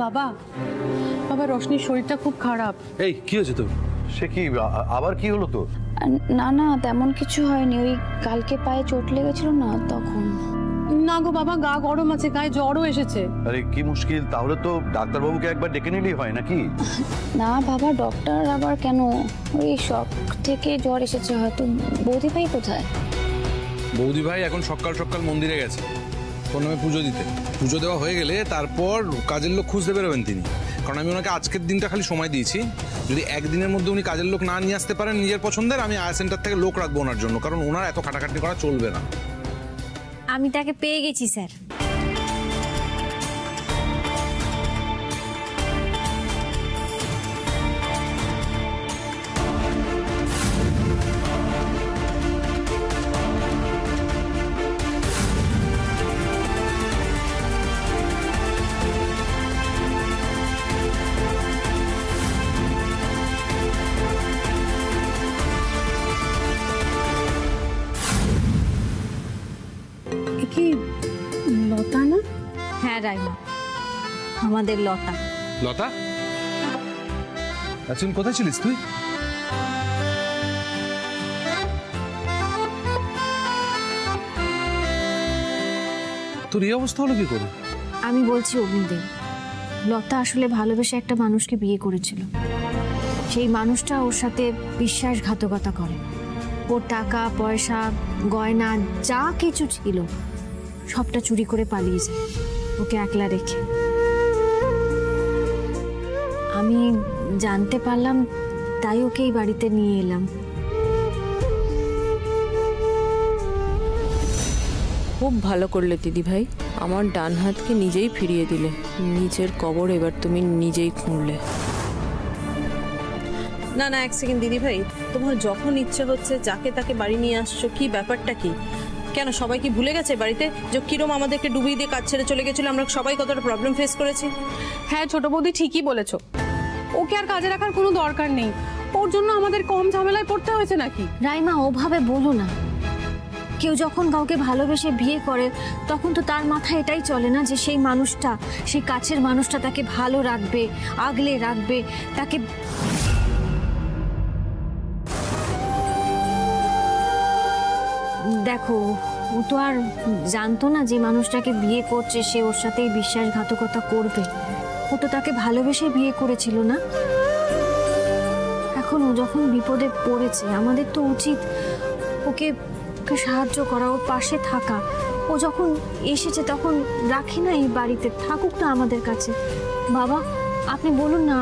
বাবা বাবা রোশনির শরীরটা খুব খারাপ। এই কি হয়েছে তোর? সে কি আবার কি হলো তোর? না না তেমন কিছু হয়নি, ওই কালকে পায়ে চোট লেগেছিল না তখন। না গো বাবা, গা গরম আছে, গায়ে জ্বরও এসেছে। আরে কি মুশকিল, তাহলে তো ডাক্তারবাবুকে একবার ডেকে নিলেই হয় নাকি? না বাবা, ডক্টর আবার কেন, ওই শক থেকে জ্বর এসেছে হয়তো। বৌদি ভাই কোথায়? বৌদি ভাই এখন সকাল সকাল মন্দিরে গেছে তোর নামে পুজো দিতে। পুজো দেওয়া হয়ে গেলে তারপর কাজের লোক খুঁজতে বেরোবেন তিনি, কারণ আমি ওনাকে আজকের দিনটা খালি সময় দিয়েছি। যদি একদিনের মধ্যে উনি কাজের লোক না নিয়ে আসতে পারেন নিজের পছন্দের, আমি আয়া সেন্টার থেকে লোক রাখবো ওনার জন্য, কারণ ওনার এত খাটাখাটি করা চলবে না। আমি তাকে পেয়ে গেছি স্যার। কি লতা না? হ্যাঁ রাইমা, আমাদের লতা। লতা, আচ্ছা কোথায় ছিলিস তুই? তোর এই অবস্থা হলো কি করে? আমি বলছি অগ্নিদেব, লতা আসলে ভালোবেসে একটা মানুষকে বিয়ে করেছিল। সেই মানুষটা ওর সাথে বিশ্বাসঘাতকতা করে। ওর টাকা পয়সা গয়না যা কিছু ছিল সবটা চুরি করে পালিয়ে যায়, ওকে একলা রেখে। আমি জানতে পারলাম, তাই ওকে এই বাড়িতে নিয়ে এলাম। খুব ভালো করলে দিদি ভাই, আমার ডান হাতকে নিজেই ফিরিয়ে দিলে। নিজের কবর এবার তুমি নিজেই খুঁড়লে। না না এক সেকেন্ড দিদি ভাই, তোমার যখন ইচ্ছে হচ্ছে যাকে তাকে বাড়ি নিয়ে আসছো, কি ব্যাপারটা কি? কেন সবাই কি ভুলে গেছে বাড়িতে যে কিরম আমাদেরকে ডুবিয়ে দিয়ে কাজ ছেড়ে চলে গেছিল? আমরা সবাই কতটা প্রবলেম ফেস করেছি। হ্যাঁ ছোট বৌদি ঠিকই বলেছো, ওকে আর কাজে রাখার কোনো দরকার নেই। ওর জন্য আমাদের কম ঝামেলায় পড়তে হয়েছে নাকি? রাইমা ওভাবে বলো না। কেউ যখন কাউকে ভালোবেসে বিয়ে করে তখন তো তার মাথায় এটাই চলে না যে সেই মানুষটা, সেই কাছের মানুষটা তাকে ভালো রাখবে, আগলে রাখবে, তাকে। দেখো ও তো আর জানতো না যে মানুষটাকে বিয়ে করছে সে ওর সাথেই বিশ্বাসঘাতকতা করবে। ও তো তাকে ভালোবেসে বিয়ে করেছিল না। এখন ও যখন বিপদে পড়েছে আমাদের তো উচিত ওকে সাহায্য করা, ওর পাশে থাকা। ও যখন এসেছে তখন রাখি না এই বাড়িতে, থাকুক না আমাদের কাছে। বাবা আপনি বলুন না,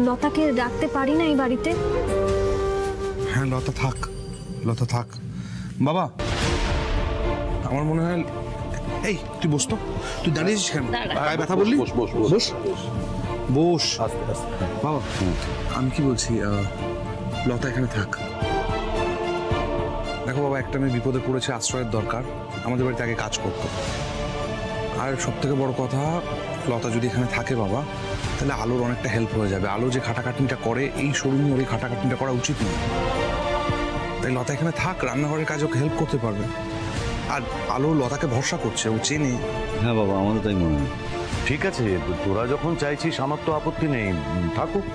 লতাকে রাখতে পারি না এই বাড়িতে? হ্যাঁ লতা থাক, লতা থাক। বাবা আমার মনে হয়, এই তুই বস তো, তুই দাঁড়িয়েছিস কেন? গায়ে ব্যথা বললি? বস বস বস বস। আস্তে আস্তে। বাবা আমি কি বলছি, লতা এখানে থাক। দেখো বাবা, একটা মেয়ে বিপদে পড়েছে, আশ্রয়ের দরকার। আমাদের বাড়িতে আগে কাজ করতো। আর সব থেকে বড় কথা, লতা যদি এখানে থাকে বাবা, তাহলে আলোর অনেকটা হেল্প হয়ে যাবে। আলো যে খাটাখাটনিটা করে, এই শরীর নিয়ে ওর এই খাটাখাটনিটা করা উচিত নয়। তাই লতা এখানে থাক, রান্নাঘরের কাজ ওকে হেল্প করতে পারবে। আর আলো লতাকে ভরসা করছে, ও চেনে। হ্যাঁ বাবা, আমারও তাই মনে হয়। ঠিক আছে, তোরা যখন চাইছিস আমার তো আপত্তি নেই, থাকুক।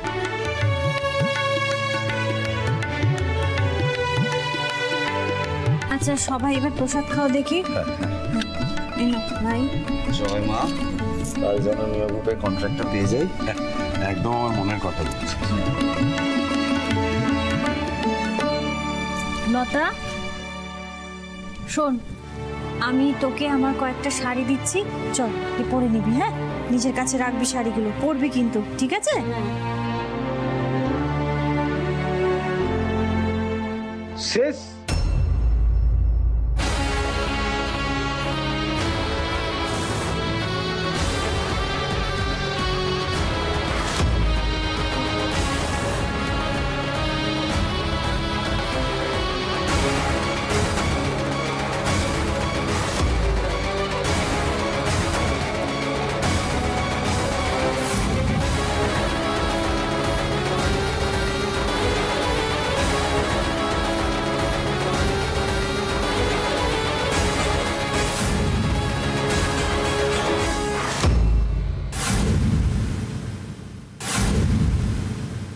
আচ্ছা সবাই এবার প্রসাদ খাও দেখি। ভাই সবাই মা, কাল যেন নিয়োগের কন্ট্রাক্টটা পেয়ে যাই। একদম আমার মনের কথা বলছি। লতা শোন, আমি তোকে আমার কয়েকটা শাড়ি দিচ্ছি, চল তুই পরে নিবি। হ্যাঁ নিজের কাছে রাখবি শাড়িগুলো, পরবি কিন্তু, ঠিক আছে? শেষ।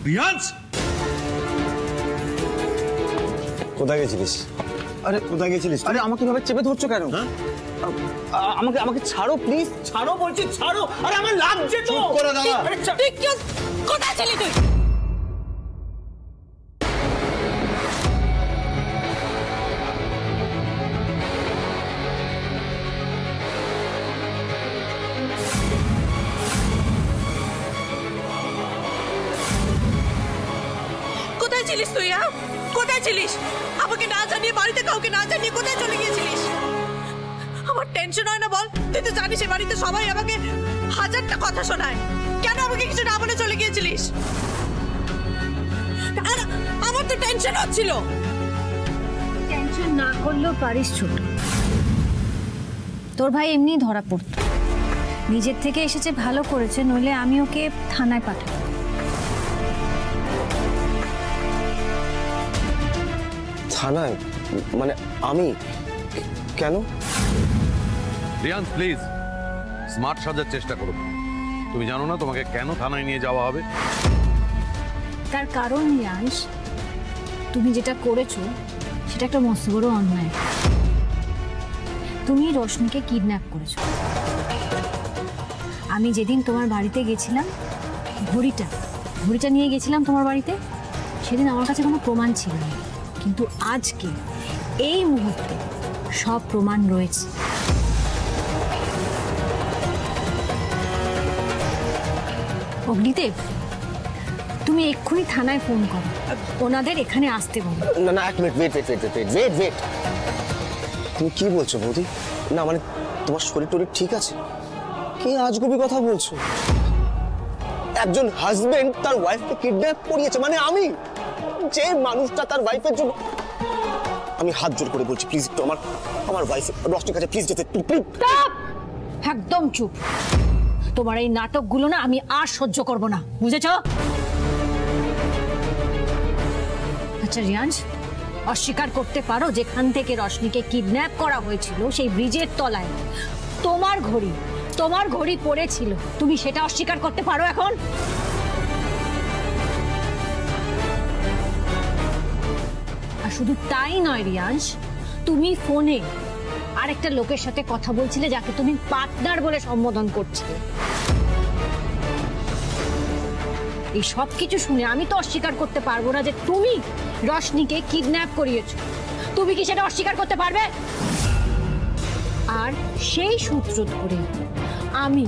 রিয়াজ, কোথায় গেছিলিস? আরে কোথায় গেছিলিস? আরে আমাকে এভাবে চেপে ধরছো কেন? আমাকে আমাকে ছাড়ো প্লিজ, ছাড়ো বলছি, ছাড়ো। আরে আমার লাগছে তো। চুপ করে দাঁড়া। তুই কোথায় ছিলি তুই? কোথায় ছিলিস তুই? কোথায় ছিলিস? আমাকে না জানিয়ে, বাড়িতে কাউকে না জানিয়ে কোথায় চলে গিয়েছিলিস? আমার টেনশন হয় না বল? তুই তো জানিস এই বাড়িতে সবাই আমাকে হাজারটা কথা শোনায়। কেন আমাকে কিছু না বলে চলে গিয়েছিলিস? আর আমার তো টেনশন হচ্ছিল। টেনশন না করলেও পারিস ছোট। তোর ভাই এমনি ধরা পড়তো, নিজের থেকে এসেছে ভালো করেছে, নইলে আমি ওকে থানায় পাঠাবো। থানায়? মানে আমি কেন? রিয়ান প্লিজ স্মার্ট সাজার চেষ্টা করো। তুমি জানো না তোমাকে কেন থানায় নিয়ে যাওয়া হবে? তার কারণ রিয়াংশ, তুমি যেটা করেছো সেটা একটা মস্ত বড় অন্যায়। তুমি রোশনিকে কিডন্যাপ করেছো। আমি যেদিন তোমার বাড়িতে গেছিলাম, ঘড়িটা নিয়ে গেছিলাম তোমার বাড়িতে, সেদিন আমার কাছে কোনো প্রমাণ ছিল না, কিন্তু আজকে এই মুহূর্তে সব প্রমাণ রয়েছে। অগ্নিদেব, তুমি এক্ষুনি থানায় ফোন করো, ওনাদের এখানে আসতে বলো। না না, এক মিনিট, ওয়েট। তুমি কি বলছো বৌদি? না মানে তোমার শরীর টরীর ঠিক আছে? কি আজগুবি কথা বলছো? একজন হাজবেন্ড তার ওয়াইফকে কিডন্যাপ করিয়েছে, মানে আমি, যে মানুষটা তার ওয়াইফের জন্য। আমি হাত জোর করে বলছি প্লিজ একটু আমার ওয়াইফ রশ্মির কাছে প্লিজ যেতে, প্লিজ। একদম চুপ। তোমার এই নাটকগুলো না আমি আর সহ্য করব না, বুঝেছো? আচ্ছা রিয়াংশ, অস্বীকার করতে পারো যেখান থেকে রশ্মিকে কিডন্যাপ করা হয়েছিল সেই ব্রিজের তলায় তোমার ঘড়ি পড়েছিল, তুমি সেটা অস্বীকার করতে পারো এখন? আর শুধু তাই নয় রিয়াংশ, তুমি ফোনে আরেকটা লোকের সাথে কথা বলছিলে যাকে তুমি পার্টনার বলে সম্বোধন করছিলে। এই সব কিছু শুনে আমি তো অস্বীকার করতে পারবো না যে তুমি রশ্মিকে কিডন্যাপ করিয়েছো। তুমি কি সেটা অস্বীকার করতে পারবে? আর সেই সূত্র ধরে আমি